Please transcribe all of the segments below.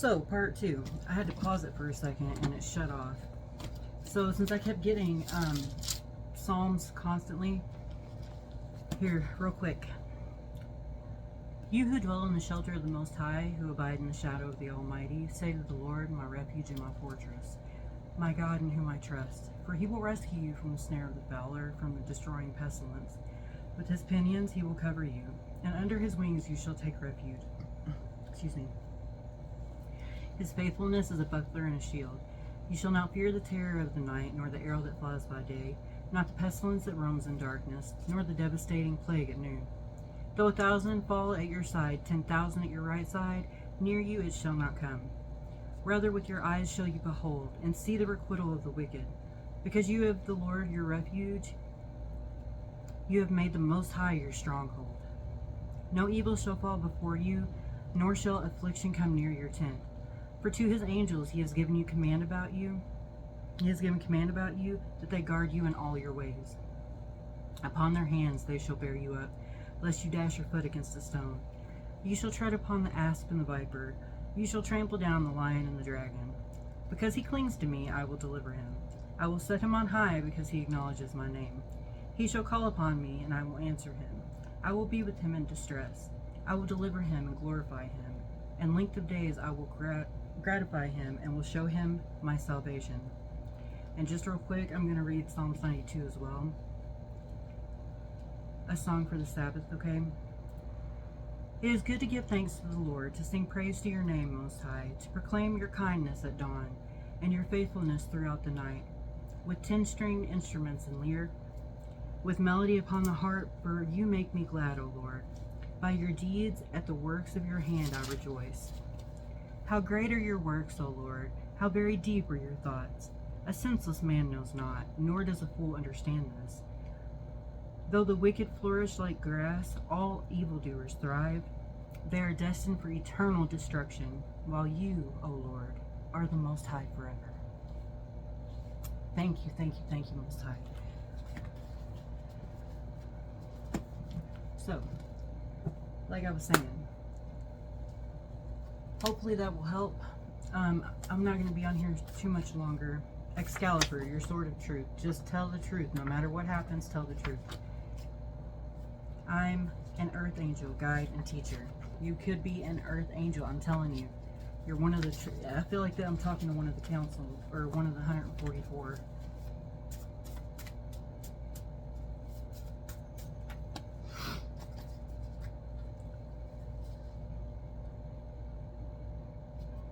So, part 2. I had to pause it for a second and it shut off. So, since I kept getting Psalms constantly, here, real quick. You who dwell in the shelter of the Most High, who abide in the shadow of the Almighty, say to the Lord, my refuge and my fortress, my God in whom I trust. For he will rescue you from the snare of the fowler, from the destroying pestilence. With his pinions he will cover you, and under his wings you shall take refuge. Excuse me. His faithfulness is a buckler and a shield. You shall not fear the terror of the night, nor the arrow that flies by day, not the pestilence that roams in darkness, nor the devastating plague at noon. Though 1,000 fall at your side, 10,000 at your right side, near you it shall not come. Rather with your eyes shall you behold, and see the requital of the wicked. Because you have the Lord your refuge, you have made the Most High your stronghold. No evil shall fall before you, nor shall affliction come near your tent. For to his angels he has given command about you. He has given command about you, that they guard you in all your ways. Upon their hands they shall bear you up, lest you dash your foot against a stone. You shall tread upon the asp and the viper. You shall trample down the lion and the dragon. Because he clings to me, I will deliver him. I will set him on high, because he acknowledges my name. He shall call upon me, and I will answer him. I will be with him in distress. I will deliver him and glorify him. In length of days I will gratify him, and will show him my salvation. And just real quick, I'm going to read Psalm 92 as well. A song for the Sabbath, okay? It is good to give thanks to the Lord, to sing praise to your name, Most High, to proclaim your kindness at dawn, and your faithfulness throughout the night, with 10-stringed instruments and lyre, with melody upon the harp, for you make me glad, O Lord. By your deeds, at the works of your hand, I rejoice. How great are your works, O Lord! How very deep are your thoughts! A senseless man knows not, nor does a fool understand this. Though the wicked flourish like grass, all evildoers thrive. They are destined for eternal destruction, while you, O Lord, are the Most High forever. Thank you, thank you, thank you, Most High. So, like I was saying, hopefully that will help. I'm not going to be on here too much longer. Excalibur, your sword of truth. Just tell the truth. No matter what happens, tell the truth. I'm an earth angel, guide, and teacher. You could be an earth angel, I'm telling you. You're one of the... I feel like that I'm talking to one of the council, or one of the 144.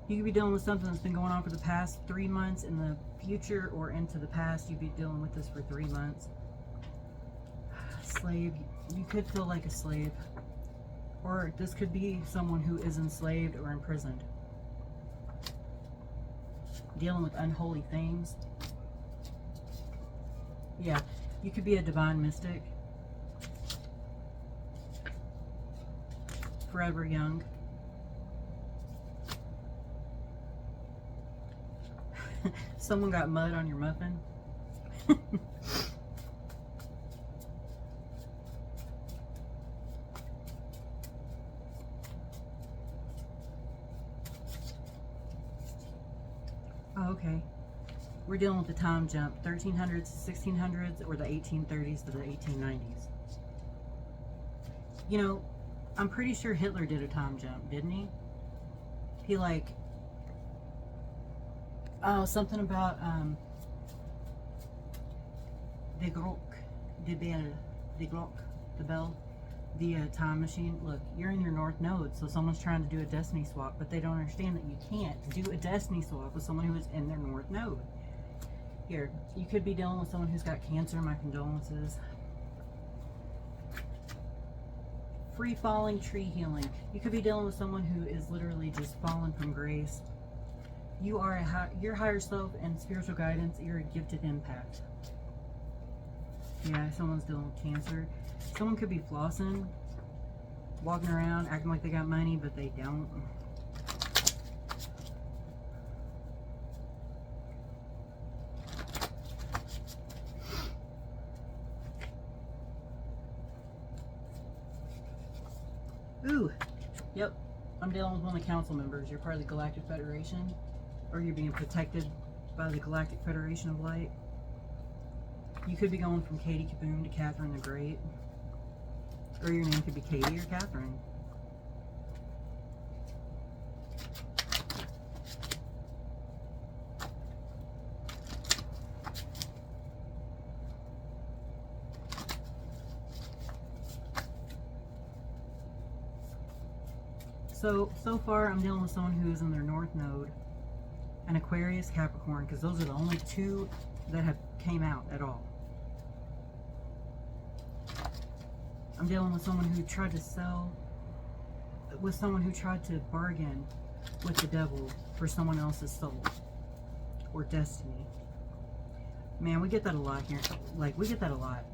You could be dealing with something that's been going on for the past 3 months. In the future or into the past, you'd be dealing with this for 3 months. Slave. You could feel like a slave. Or this could be someone who is enslaved or imprisoned. Dealing with unholy things. Yeah, you could be a divine mystic. Forever young. Someone got mud on your muffin. Oh, okay. We're dealing with the time jump, 1300s to 1600s, or the 1830s to the 1890s. You know, I'm pretty sure Hitler did a time jump, didn't he? He like... Oh, something about the Glock, the bell, the Glock, the bell, the time machine. Look, you're in your north node, so someone's trying to do a destiny swap, but they don't understand that you can't do a destiny swap with someone who is in their north node. Here, you could be dealing with someone who's got cancer. My condolences. Free falling, tree healing. You could be dealing with someone who is literally just fallen from grace. You are your higher self and spiritual guidance. You're a gifted impact. Yeah, someone's dealing with cancer. Someone could be flossing, walking around, acting like they got money, but they don't. Ooh, yep. I'm dealing with one of the council members. You're part of the Galactic Federation, or you're being protected by the Galactic Federation of Light. You could be going from Katie Kaboom to Catherine the Great, or your name could be Katie or Catherine. So far I'm dealing with someone who's in their North Node, an Aquarius, Capricorn, because those are the only two that have came out at all. I'm dealing with someone who tried to sell, with someone who tried to bargain with the devil for someone else's soul or destiny. Man, we get that a lot here. Like, we get that a lot.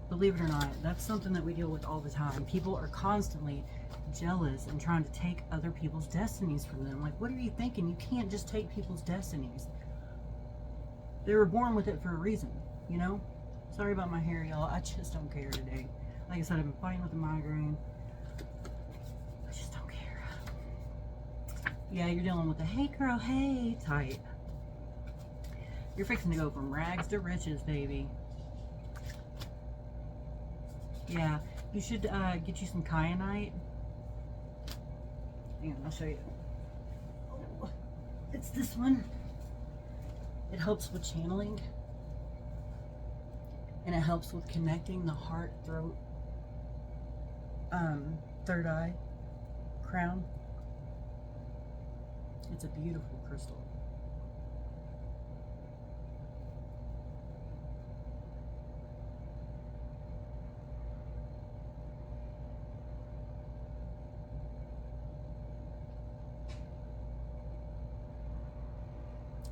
Believe it or not, that's something that we deal with all the time. People are constantly jealous and trying to take other people's destinies from them. Like, what are you thinking? You can't just take people's destinies. They were born with it for a reason, you know? Sorry about my hair, y'all. I just don't care today. Like I said, I've been fighting with a migraine. I just don't care. Yeah, you're dealing with a hey girl, hey type. You're fixing to go from rags to riches, baby. Yeah, you should get you some kyanite. Hang on, I'll show you. Oh, it's this one. It helps with channeling. And it helps with connecting the heart, throat, third eye, crown. It's a beautiful crystal.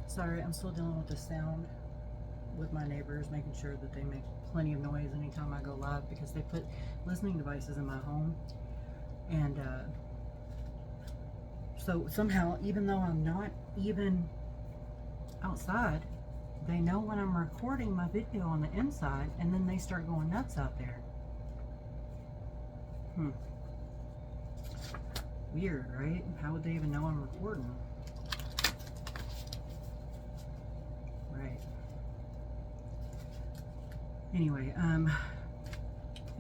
Sorry, I'm still dealing with the sound with my neighbors, making sure that they make plenty of noise anytime I go live, because they put listening devices in my home. And so somehow, even though I'm not even outside, they know when I'm recording my video on the inside, and then they start going nuts out there. Weird, right? How would they even know I'm recording? Right. Anyway,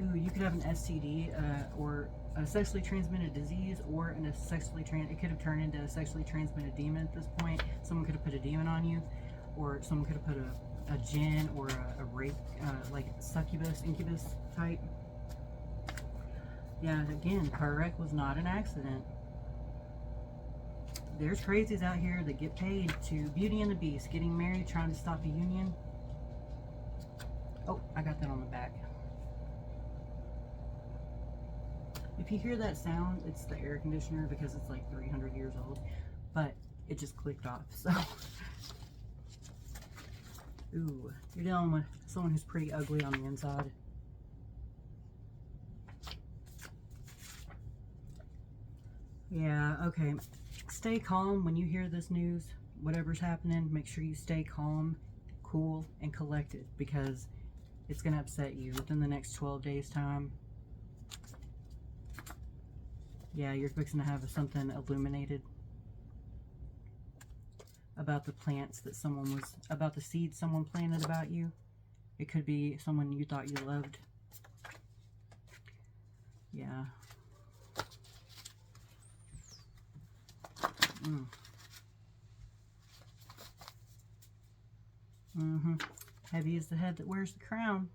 ooh, you could have an STD, or a sexually transmitted disease, or it could have turned into a sexually transmitted demon at this point. Someone could have put a demon on you, or someone could have put a djinn or a rape, like succubus, incubus type. Yeah, again, car wreck was not an accident. There's crazies out here that get paid to Beauty and the Beast, getting married, trying to stop a union. Oh, I got that on the back. If you hear that sound, it's the air conditioner, because it's like 300 years old, but it just clicked off, so. Ooh, you're dealing with someone who's pretty ugly on the inside. Yeah, okay. Stay calm when you hear this news. Whatever's happening, make sure you stay calm, cool, and collected, because it's going to upset you within the next 12 days' time. Yeah, you're fixing to have something illuminated about the plants that about the seeds someone planted about you. It could be someone you thought you loved. Yeah. Heavy is the head that wears the crown.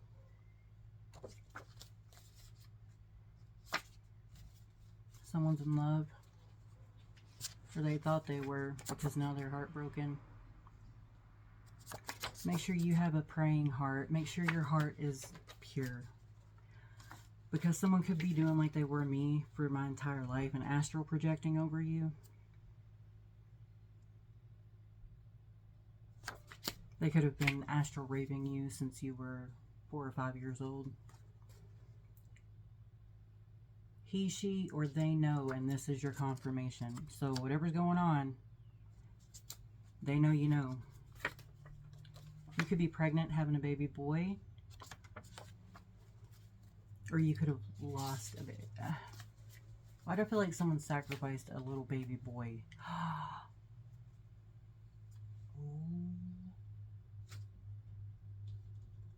Someone's in love, or they thought they were, because now they're heartbroken. Make sure you have a praying heart. Make sure your heart is pure, because someone could be doing like they were me for my entire life and astral projecting over you. They could have been astral raping you since you were 4 or 5 years old. He, she, or they know, and this is your confirmation. So whatever's going on, they know you know. You could be pregnant, having a baby boy, or you could have lost a baby. Why do I feel like someone sacrificed a little baby boy?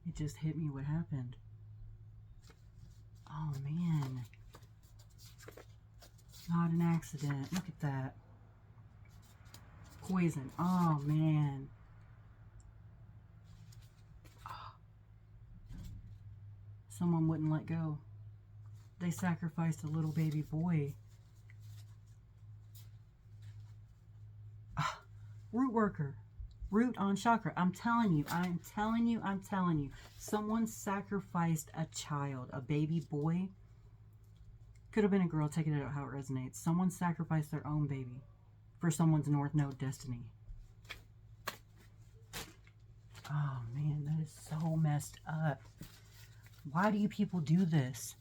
It just hit me what happened. Oh man. Not an accident. Look at that. Poison. Oh man. Someone wouldn't let go. They sacrificed a little baby boy. Root worker. Root on chakra. I'm telling you. Someone sacrificed a child, a baby boy. Could have been a girl. Take it out how it resonates. Someone sacrificed their own baby for someone's North Node destiny. Oh man, that is so messed up. Why do you people do this?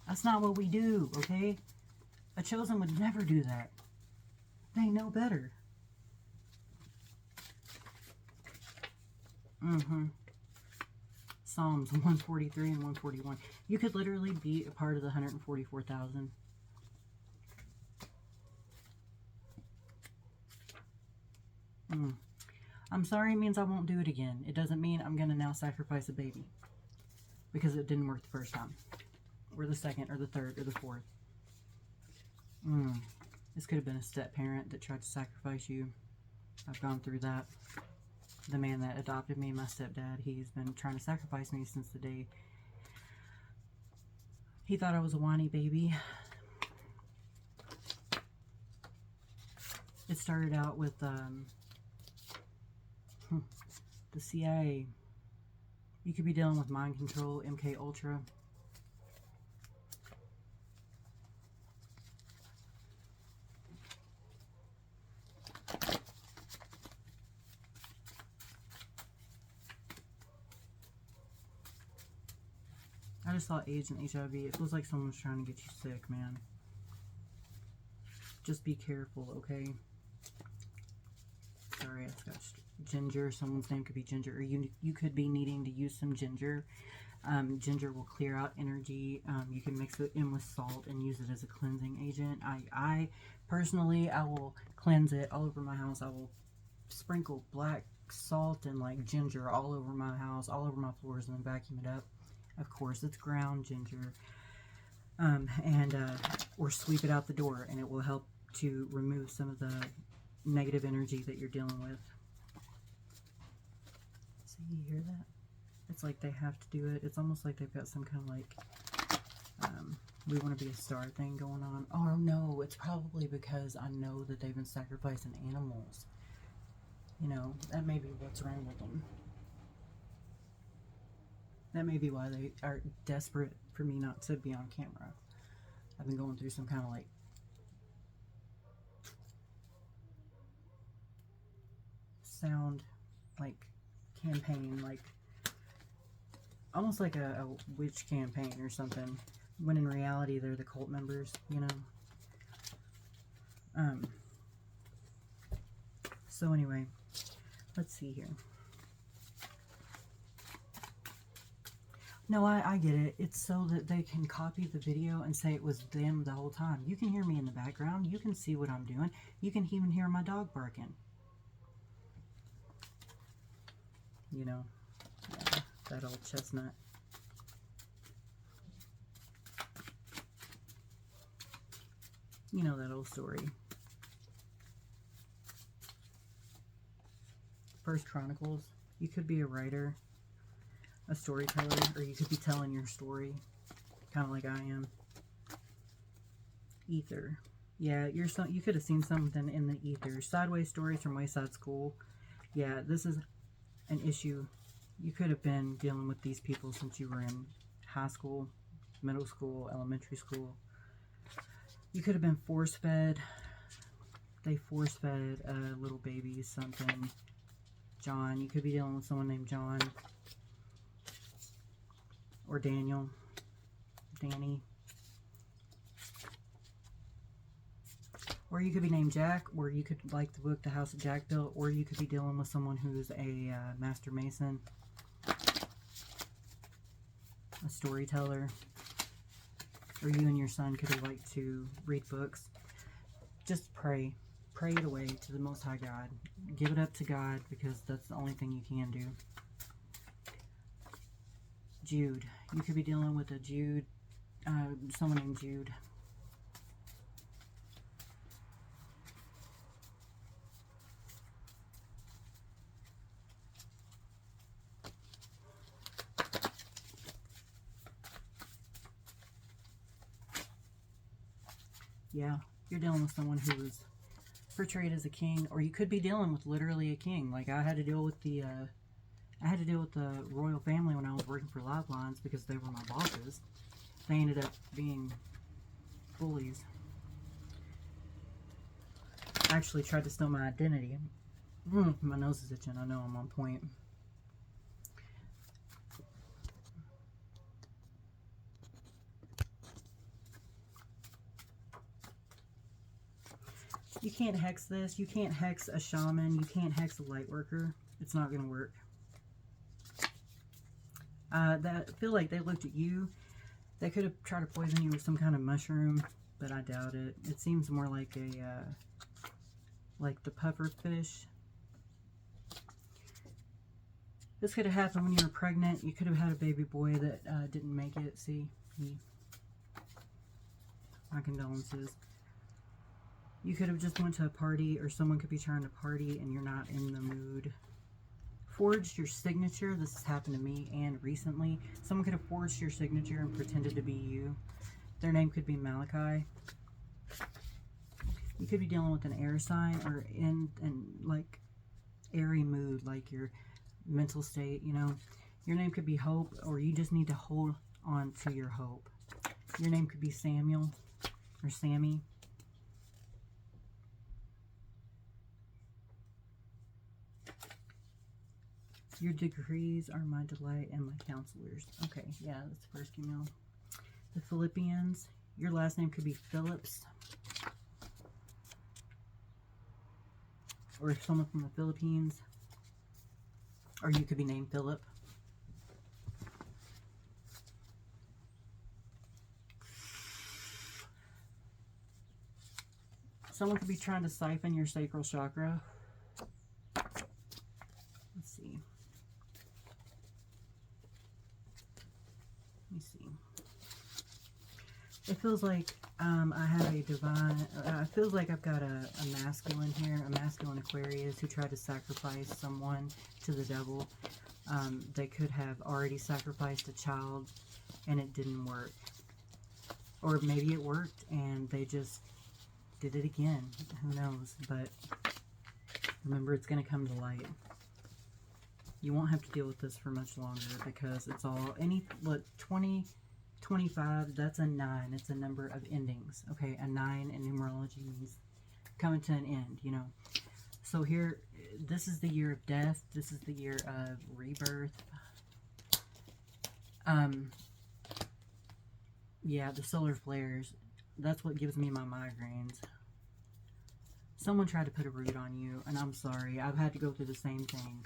That's not what we do, okay? A chosen would never do that. They know better. Psalms 143 and 141. You could literally be a part of the 144,000. I'm sorry means I won't do it again. It doesn't mean I'm going to now sacrifice a baby. Because it didn't work the first time. Or the second, or the third, or the fourth. This could have been a step-parent that tried to sacrifice you. I've gone through that. The man that adopted me, my stepdad, he's been trying to sacrifice me since the day he thought I was a whiny baby. It started out with the CIA. You could be dealing with mind control, MK Ultra. I just saw AIDS and HIV. It feels like someone's trying to get you sick, man. Just be careful, okay? Sorry, I scratched. Ginger. Someone's name could be Ginger. Or you could be needing to use some ginger. Ginger will clear out energy. You can mix it in with salt and use it as a cleansing agent. I personally, I will cleanse it all over my house. I will sprinkle black salt and like ginger all over my house, all over my floors, and then vacuum it up. Of course, it's ground ginger. Or sweep it out the door, and it will help to remove some of the negative energy that you're dealing with. See, you hear that? It's like they have to do it. It's almost like they've got some kind of like, we want to be a star thing going on. Oh no, it's probably because I know that they've been sacrificing animals. You know, that may be what's wrong with them. That may be why they are desperate for me not to be on camera. I've been going through some kind of like sound like campaign, like almost like a witch campaign or something, when in reality they're the cult members, you know. So anyway, let's see here. No, I get it. It's so that they can copy the video and say it was them the whole time. You can hear me in the background. You can see what I'm doing. You can even hear my dog barking. You know, yeah, that old chestnut. You know that old story. First Chronicles. You could be a writer, a storyteller, or you could be telling your story, kind of like I am. Ether. Yeah, you could have seen something in the ether. Sideways stories from Wayside School. Yeah, this is an issue. You could have been dealing with these people since you were in high school, middle school, elementary school. You could have been force-fed. They force-fed a little baby something. John. You could be dealing with someone named John. Or Daniel. Danny. Or you could be named Jack, or you could like the book The House that Jack Built, or you could be dealing with someone who's a master mason, a storyteller. or you and your son could have liked to read books. Just pray. Pray it away to the Most High God. Give it up to God, because that's the only thing you can do. Jude. You could be dealing with a Jude, someone named Jude. Yeah, you're dealing with someone who was portrayed as a king, or you could be dealing with literally a king. Like I had to deal with the royal family when I was working for Lifelines, because they were my bosses. They ended up being bullies. Actually tried to steal my identity. My nose is itching. I know I'm on point. You can't hex this. You can't hex a shaman. You can't hex a light worker. It's not going to work. I feel like they looked at you. They could have tried to poison you with some kind of mushroom, but I doubt it. It seems more like a, like the puffer fish. This could have happened when you were pregnant. You could have had a baby boy that didn't make it. See? My condolences. You could have just went to a party, or someone could be trying to party and you're not in the mood. Forged your signature. This has happened to me and recently. Someone could have forged your signature and pretended to be you. Their name could be Malachi. You could be dealing with an air sign, or in like airy mood, like your mental state, you know. Your name could be Hope, or you just need to hold on to your hope. Your name could be Samuel or Sammy. Your decrees are my delight and my counselors. Okay, yeah, that's the first email. The Philippians. Your last name could be Phillips. Or someone from the Philippines. Or you could be named Philip. Someone could be trying to siphon your sacral chakra. Let's see. Let me see. It feels like I have a divine, it feels like I've got a masculine here, a masculine Aquarius who tried to sacrifice someone to the devil. They could have already sacrificed a child and it didn't work. Or maybe it worked and they just did it again. Who knows? But remember, it's going to come to light. You won't have to deal with this for much longer, because it's all, look, 20, 25, that's a 9. It's a number of endings. Okay, a 9 in numerology means coming to an end, you know. So here, this is the year of death. This is the year of rebirth. Yeah, the solar flares. That's what gives me my migraines. Someone tried to put a root on you, and I'm sorry. I've had to go through the same thing.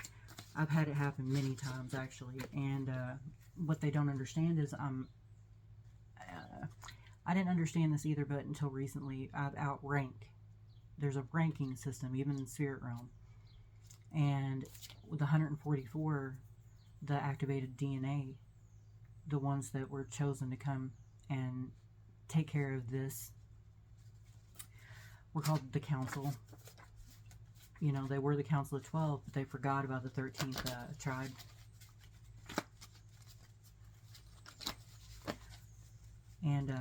I've had it happen many times, actually. And what they don't understand is I didn't understand this either, but until recently, I've outranked. There's a ranking system, even in spirit realm. And with 144, the activated DNA, the ones that were chosen to come and take care of this, were called the Council. You know, they were the Council of 12, but they forgot about the 13th tribe. And,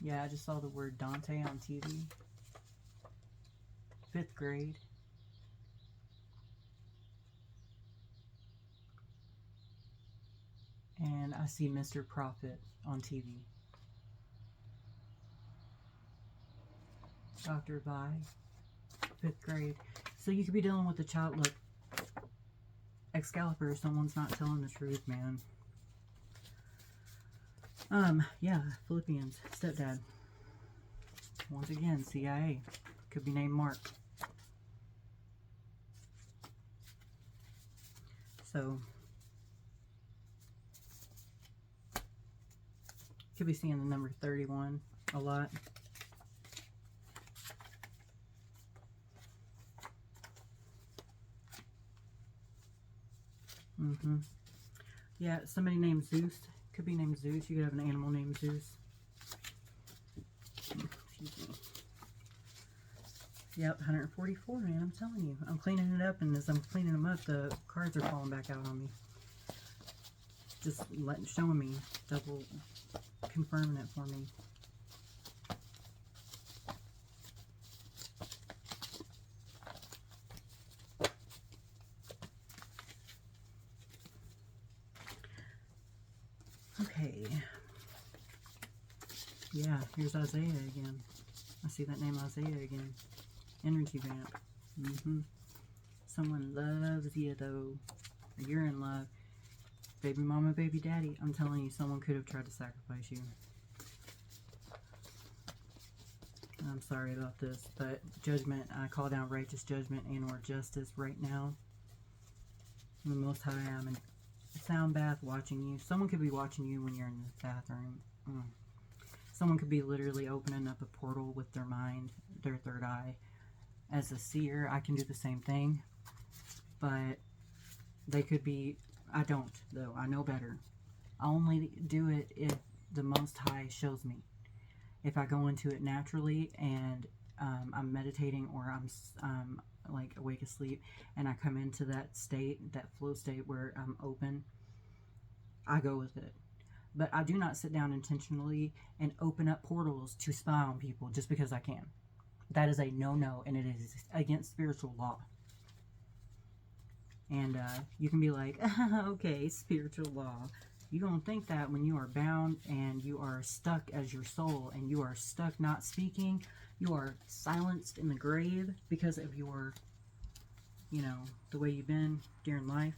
yeah, I just saw the word Dante on TV. 5th grade. And I see Mr. Prophet on TV. Dr. Vi, 5th grade. So you could be dealing with a child. Look, Excalibur, someone's not telling the truth, man. Yeah, Philippians, stepdad. Once again, CIA. Could be named Mark. So could be seeing the number 31 a lot. Yeah, somebody named Zeus. Could be named Zeus. You could have an animal named Zeus. Excuse me. Yep, 144, man. I'm telling you. I'm cleaning it up, and as I'm cleaning them up, the cards are falling back out on me. Just showing me, double confirming it for me. Okay. Yeah, here's Isaiah again. I see that name Isaiah again. Energy vamp. Someone loves you, though. Or you're in love. Baby mama, baby daddy. I'm telling you, someone could have tried to sacrifice you. I'm sorry about this, but judgment, I call down righteous judgment and or justice right now. The Most High, I'm in a sound bath watching you. Someone could be watching you when you're in the bathroom. Someone could be literally opening up a portal with their mind, their third eye. As a seer, I can do the same thing, but they could be, I don't, though. I know better. I only do it if the Most High shows me. If I go into it naturally and I'm meditating, or I'm like awake asleep, and I come into that state, that flow state where I'm open, I go with it. But I do not sit down intentionally and open up portals to spy on people just because I can. That is a no-no, and it is against spiritual law. And you can be like, okay, spiritual law. You're going to think that when you are bound and you are stuck as your soul, and you are stuck not speaking, you are silenced in the grave because of your, you know, the way you've been during life.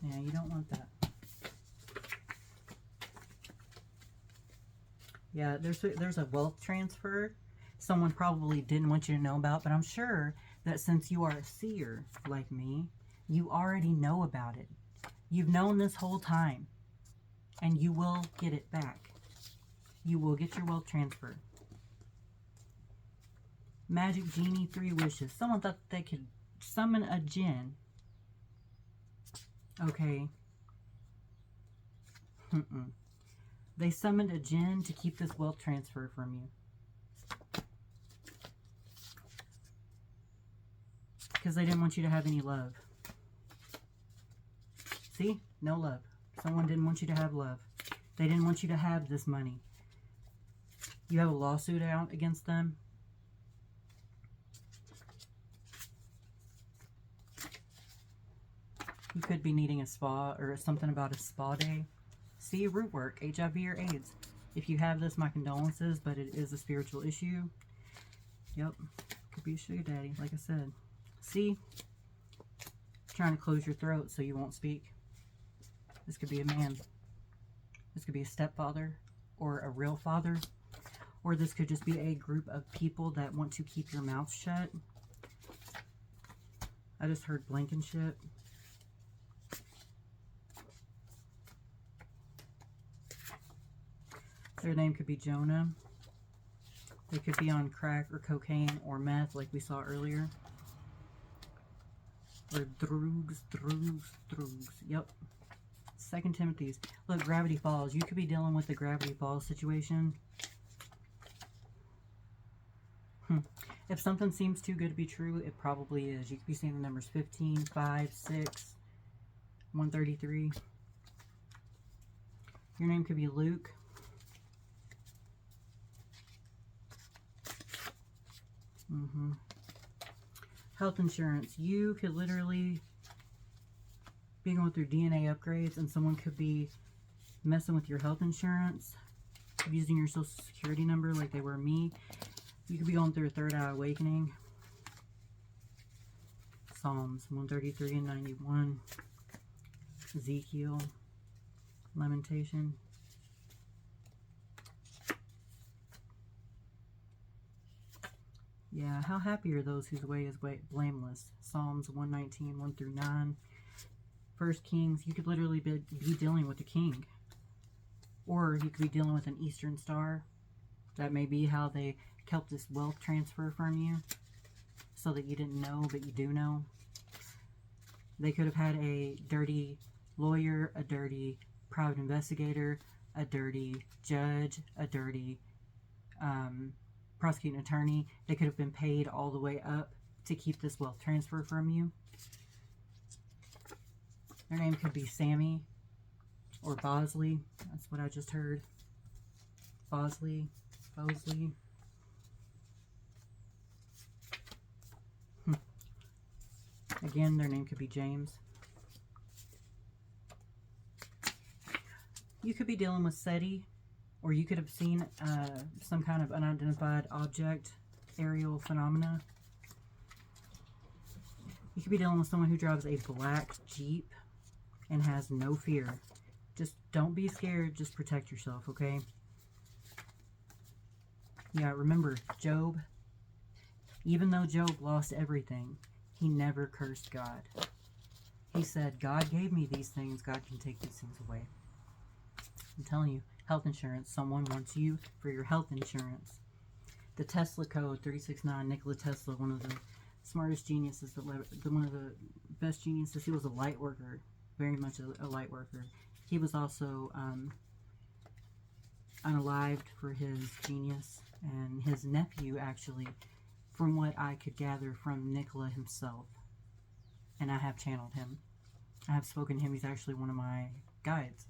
Yeah, you don't want that. Yeah, there's a wealth transfer someone probably didn't want you to know about, but I'm sure that since you are a seer like me, you already know about it. You've known this whole time, and you will get it back. You will get your wealth transfer. Magic Genie, 3 wishes. Someone thought they could summon a djinn. Okay. They summoned a djinn to keep this wealth transfer from you. Because they didn't want you to have any love. See? No love. Someone didn't want you to have love. They didn't want you to have this money. You have a lawsuit out against them. You could be needing a spa or something about a spa day. See, root work, HIV or AIDS. If you have this, my condolences, but it is a spiritual issue. Yep. Could be a sugar daddy, like I said. See? Trying to close your throat so you won't speak. This could be a man. This could be a stepfather or a real father. Or this could just be a group of people that want to keep your mouth shut. I just heard Blankenship. Their name could be Jonah. They could be on crack or cocaine or meth like we saw earlier. Or drugs. Yep. 2 Timothy's. Look, Gravity Falls. You could be dealing with the Gravity Falls situation. If something seems too good to be true, it probably is. You could be seeing the numbers 15, 5, 6, 133. Your name could be Luke. Health insurance. You could literally be going through DNA upgrades, and someone could be messing with your health insurance, using your social security number like they were me. You could be going through a third eye awakening. Psalms 133 and 91. Ezekiel. Lamentation. Yeah, how happy are those whose way is blameless? Psalms 119, 1 through 9. 1 Kings, you could literally be dealing with a king. Or you could be dealing with an eastern star. That may be how they kept this wealth transfer from you, so that you didn't know, but you do know. They could have had a dirty lawyer, a dirty private investigator, a dirty judge, a dirty prosecuting attorney. They could have been paid all the way up to keep this wealth transfer from you. Their name could be Sammy or Bosley. That's what I just heard. Bosley. Again, their name could be James. You could be dealing with SETI, or you could have seen some kind of unidentified object, aerial phenomena. You could be dealing with someone who drives a black Jeep and has no fear. Just don't be scared, just protect yourself, okay? Yeah, remember, Job, even though Job lost everything, he never cursed God. He said, God gave me these things, God can take these things away. I'm telling you, health insurance, someone wants you for your health insurance. The Tesla code, 369, Nikola Tesla, one of the smartest geniuses, one of the best geniuses. He was a light worker, very much a light worker. He was also unalived for his genius, and his nephew, actually, from what I could gather from Nikola himself, and I have channeled him. I have spoken to him. He's actually one of my guides.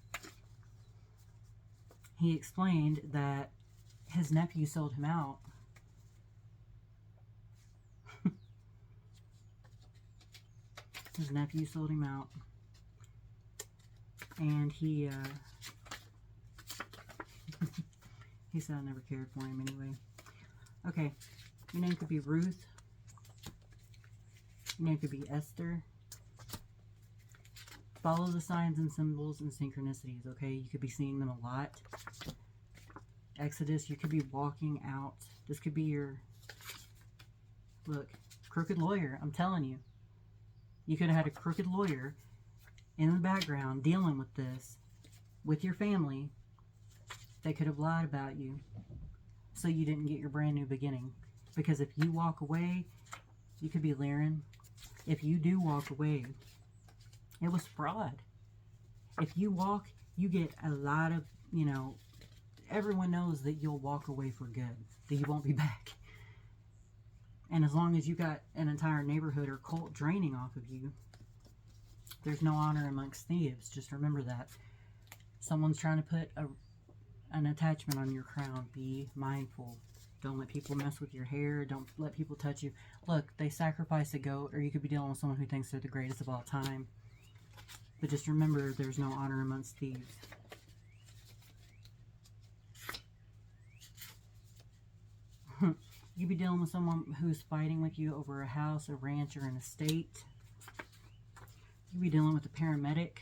He explained that his nephew sold him out. His nephew sold him out. And he he said I never cared for him anyway. Okay. Your name could be Ruth. Your name could be Esther. Follow the signs and symbols and synchronicities, okay? You could be seeing them a lot. Exodus, you could be walking out. This could be your, look, crooked lawyer. I'm telling you. You could have had a crooked lawyer in the background dealing with this with your family. They could have lied about you so you didn't get your brand new beginning. Because if you walk away, you could be leering. If you do walk away, it was fraud. If you walk, you get a lot of, you know, everyone knows that you'll walk away for good, that you won't be back. And as long as you got an entire neighborhood or cult draining off of you, there's no honor amongst thieves. Just remember that. Someone's trying to put an attachment on your crown. Be mindful. Don't let people mess with your hair. Don't let people touch you. Look, they sacrifice a goat, or you could be dealing with someone who thinks they're the greatest of all time. But just remember, there's no honor amongst thieves. You could be dealing with someone who's fighting with you over a house, a ranch, or an estate. You could be dealing with a paramedic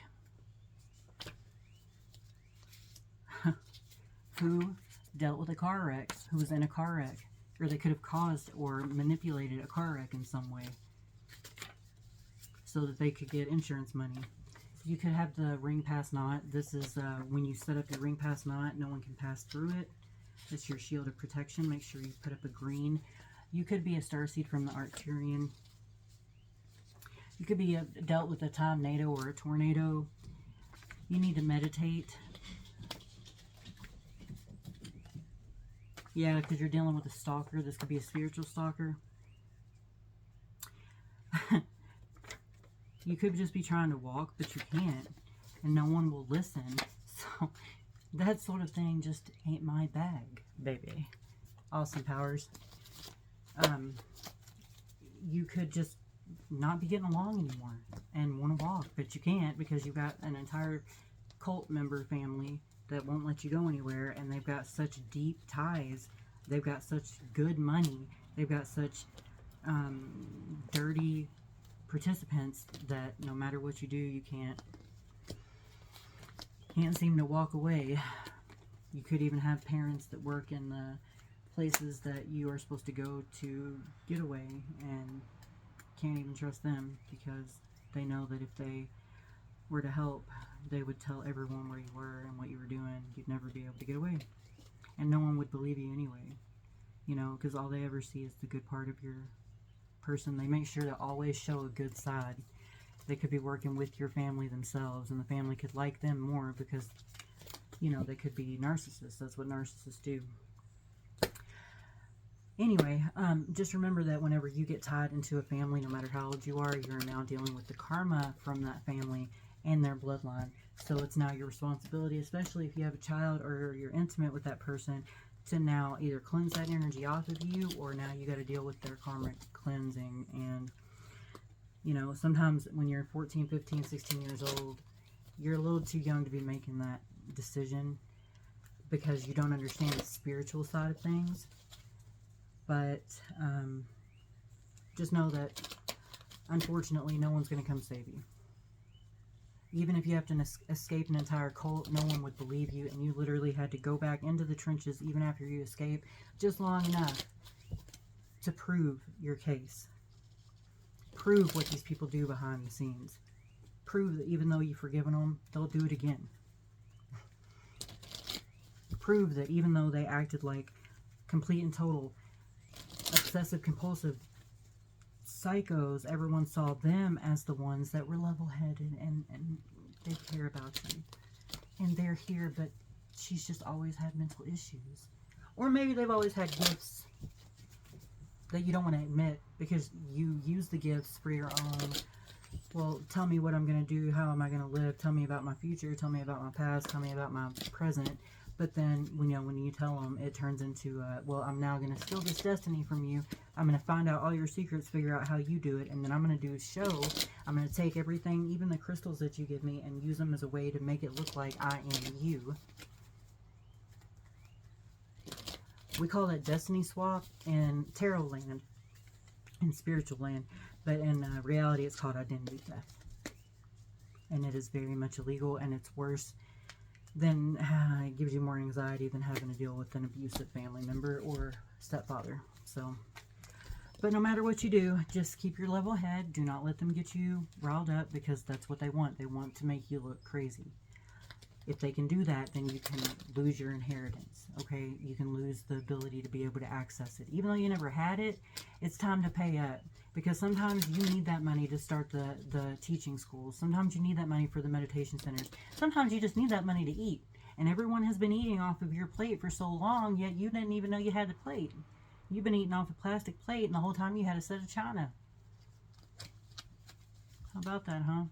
who dealt with a car wreck, who was in a car wreck, or they could have caused or manipulated a car wreck in some way so that they could get insurance money. You could have the ring pass knot. This is when you set up your ring pass knot, no one can pass through it. It's your shield of protection. Make sure you put up a green. You could be a starseed from the Arcturian. You could be dealt with a tornado or a tornado. You need to meditate. Yeah, because you're dealing with a stalker. This could be a spiritual stalker. You could just be trying to walk, but you can't. And no one will listen. So that sort of thing just ain't my bag, baby. Austin Powers. You could just not be getting along anymore and want to walk, but you can't because you've got an entire cult member family that won't let you go anywhere, and they've got such deep ties. They've got such good money. They've got such dirty participants that no matter what you do, you can't seem to walk away. You could even have parents that work in the places that you are supposed to go to get away, and can't even trust them because they know that if they were to help, they would tell everyone where you were and what you were doing. You'd never be able to get away, and no one would believe you anyway, you know, because all they ever see is the good part of your person. They make sure to always show a good side. They could be working with your family themselves, and the family could like them more because, you know, they could be narcissists. That's what narcissists do. Anyway, just remember that whenever you get tied into a family, no matter how old you are, you're now dealing with the karma from that family and their bloodline. So it's now your responsibility, especially if you have a child or you're intimate with that person, to now either cleanse that energy off of you, or now you got to deal with their karmic cleansing. And, you know, sometimes when you're 14, 15, 16 years old, you're a little too young to be making that decision because you don't understand the spiritual side of things. But just know that, unfortunately, no one's going to come save you. Even if you have to escape an entire cult, no one would believe you, and you literally had to go back into the trenches even after you escape, just long enough to prove your case. Prove what these people do behind the scenes. Prove that even though you've forgiven them, they'll do it again. Prove that even though they acted like complete and total obsessive compulsive psychos, everyone saw them as the ones that were level-headed and they care about you. And they're here, but she's just always had mental issues. Or maybe they've always had gifts that you don't want to admit because you use the gifts for your own. Well, tell me what I'm going to do. How am I going to live? Tell me about my future. Tell me about my past. Tell me about my present. But then, when you tell them, it turns into, well, I'm now going to steal this destiny from you. I'm going to find out all your secrets, figure out how you do it, and then I'm going to do a show. I'm going to take everything, even the crystals that you give me, and use them as a way to make it look like I am you. We call that destiny swap in tarot land, in spiritual land, but in reality it's called identity theft. And it is very much illegal, and it's worse than, it gives you more anxiety than having to deal with an abusive family member or stepfather. So, but no matter what you do, just keep your level head. Do not let them get you riled up, because that's what they want. They want to make you look crazy. If they can do that, then you can lose your inheritance, okay? You can lose the ability to be able to access it. Even though you never had it, it's time to pay up. Because sometimes you need that money to start the teaching schools. Sometimes you need that money for the meditation centers. Sometimes you just need that money to eat. And everyone has been eating off of your plate for so long, yet you didn't even know you had the plate. You've been eating off a plastic plate, and the whole time you had a set of china. How about that, huh?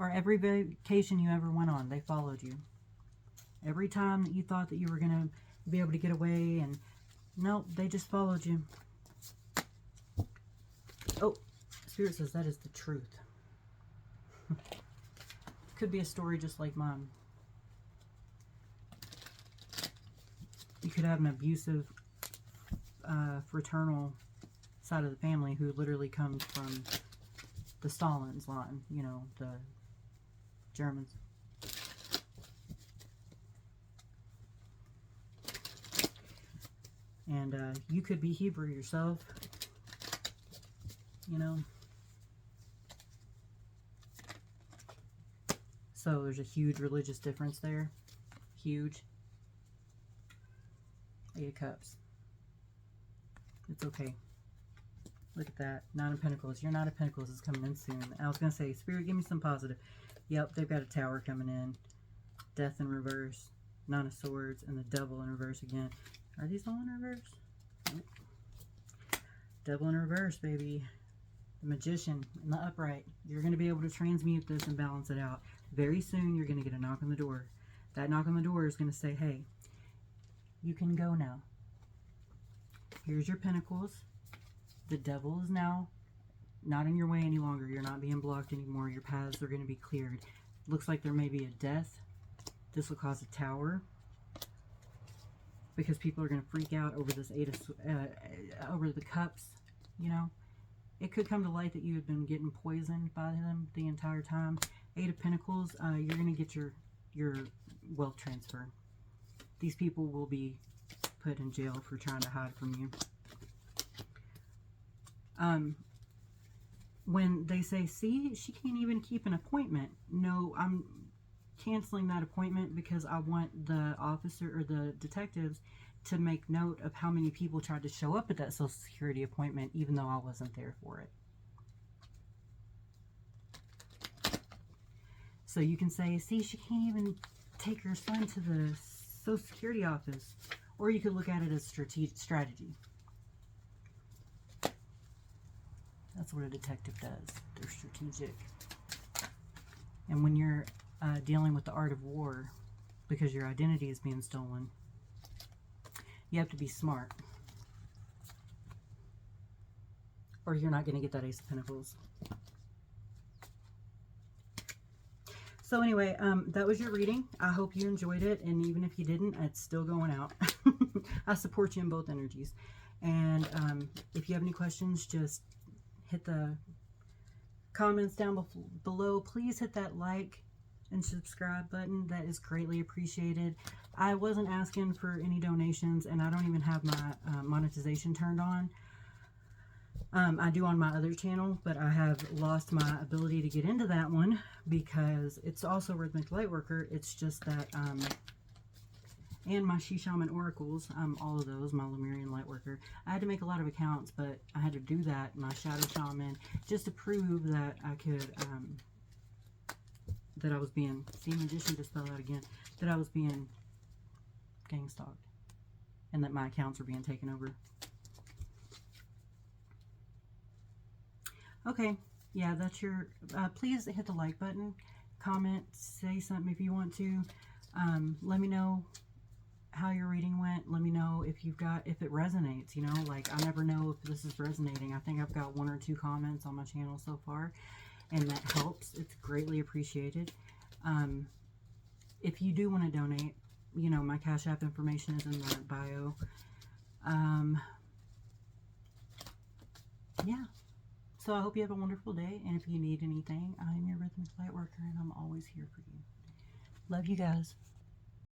Or every vacation you ever went on, they followed you. Every time that you thought that you were going to be able to get away, and nope, they just followed you. Oh, Spirit says that is the truth. Could be a story just like mine. You could have an abusive fraternal side of the family who literally comes from the Stalin's line, you know, the Germans. And you could be Hebrew yourself, you know. So there's a huge religious difference there. Huge. 8 of Cups. It's okay. Look at that. 9 of Pentacles. Your 9 of Pentacles is coming in soon. I was going to say, Spirit, give me some positive. Yep, they've got a Tower coming in. Death in reverse. 9 of Swords. And the Devil in reverse again. Are these all in reverse? Nope. Devil in reverse, baby. The Magician in the upright. You're going to be able to transmute this and balance it out. Very soon, you're going to get a knock on the door. That knock on the door is going to say, hey, you can go now. Here's your Pentacles. The Devil is now not in your way any longer. You're not being blocked anymore. Your paths are going to be cleared. Looks like there may be a death. This will cause a Tower, because people are going to freak out over this over the Cups, you know. It could come to light that you had been getting poisoned by them the entire time. 8 of Pentacles, you're going to get your wealth transfer. These people will be put in jail for trying to hide from you. When they say, see, she can't even keep an appointment. No, I'm canceling that appointment because I want the officer or the detectives to make note of how many people tried to show up at that Social Security appointment even though I wasn't there for it. So you can say, see, she can't even take her son to the Social Security office. Or you could look at it as strategy. That's what a detective does. They're strategic. And when you're dealing with the art of war, because your identity is being stolen, you have to be smart. Or you're not going to get that Ace of Pentacles. So anyway, that was your reading. I hope you enjoyed it. And even if you didn't, it's still going out. I support you in both energies. And if you have any questions, just hit the comments down below. Please hit that like and subscribe button. That is greatly appreciated. I wasn't asking for any donations, and I don't even have my monetization turned on. I do on my other channel, but I have lost my ability to get into that one because it's also Rhythmic Lightworker. It's just that, and my She Shaman Oracles, all of those, my Lemurian Lightworker. I had to make a lot of accounts, but I had to do that, my Shadow Shaman, just to prove that I could, that I was being, see, Magician just fell out again, that I was being gang stalked, and that my accounts were being taken over. Okay, yeah, that's your, please hit the like button, comment, say something if you want to. Let me know how your reading went. Let me know if you've got, if it resonates, you know, like I never know if this is resonating. I think I've got 1 or 2 comments on my channel so far, and that helps. It's greatly appreciated. If you do want to donate, you know, my Cash App information is in the bio. Yeah. So I hope you have a wonderful day, and if you need anything, I'm your Rhythmic Lightworker, and I'm always here for you. Love you guys.